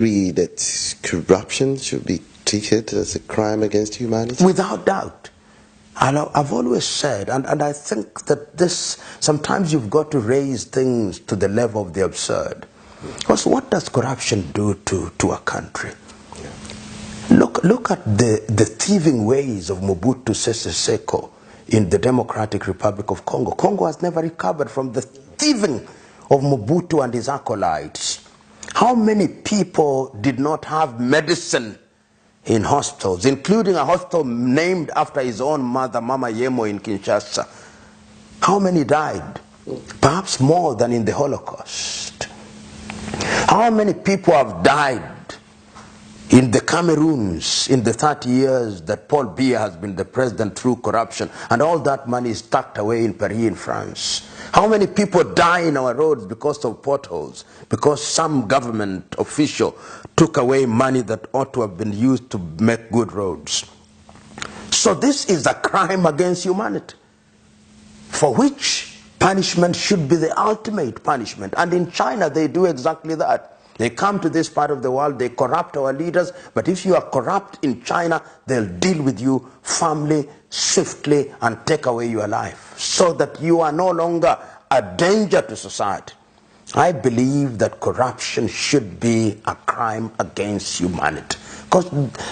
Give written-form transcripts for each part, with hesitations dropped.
agree that corruption should be treated as a crime against humanity? Without doubt. And I've always said, and I think that this, sometimes you've got to raise things to the level of the absurd. Because what does corruption do to a country? Look at the thieving ways of Mobutu Sese Seko in the Democratic Republic of Congo. Congo has never recovered from the thieving of Mobutu and his acolytes. How many people did not have medicine in hospitals, including a hospital named after his own mother, Mama Yemo in Kinshasa? How many died? Perhaps more than in the Holocaust. How many people have died in the Cameroons in the 30 years that Paul Biya has been the president through corruption, and all that money is tucked away in Paris in France? How many people die in our roads because of potholes, because some government official took away money that ought to have been used to make good roads? So this is a crime against humanity, for which punishment should be the ultimate punishment. And in China they do exactly that. They come to this part of the world, they corrupt our leaders, but if you are corrupt in China, they'll deal with you firmly, swiftly, and take away your life, so that you are no longer a danger to society. I believe that corruption should be a crime against humanity, because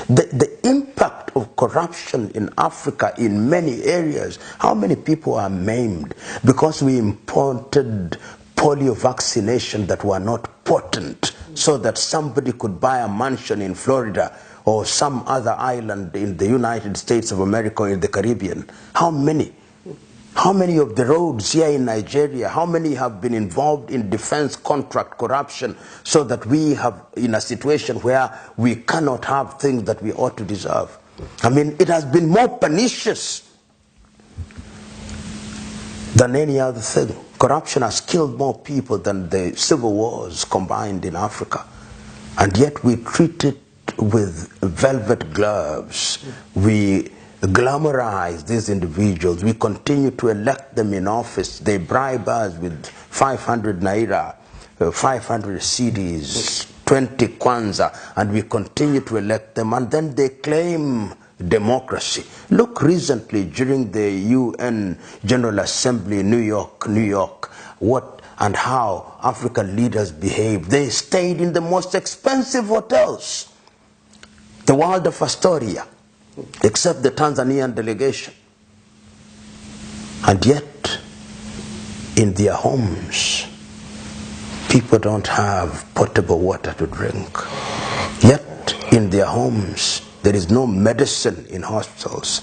the impact of corruption in Africa in many areas, how many people are maimed because we imported polio vaccination that were not potent, so that somebody could buy a mansion in Florida or some other island in the United States of America or in the Caribbean. How many? How many of the roads here in Nigeria, how many have been involved in defense contract corruption, so that we have in a situation where we cannot have things that we ought to deserve? I mean, it has been more pernicious than any other thing. Corruption has killed more people than the civil wars combined in Africa. And yet we treat it with velvet gloves. We glamorize these individuals. We continue to elect them in office. They bribe us with 500 naira, 500 cedis, 20 kwanza, and we continue to elect them. And then they claim democracy. Look recently during the UN General Assembly in New York, what and how African leaders behaved. They stayed in the most expensive hotels, the world of Astoria, except the Tanzanian delegation. And yet, in their homes, people don't have potable water to drink. Yet, in their homes, there is no medicine in hospitals.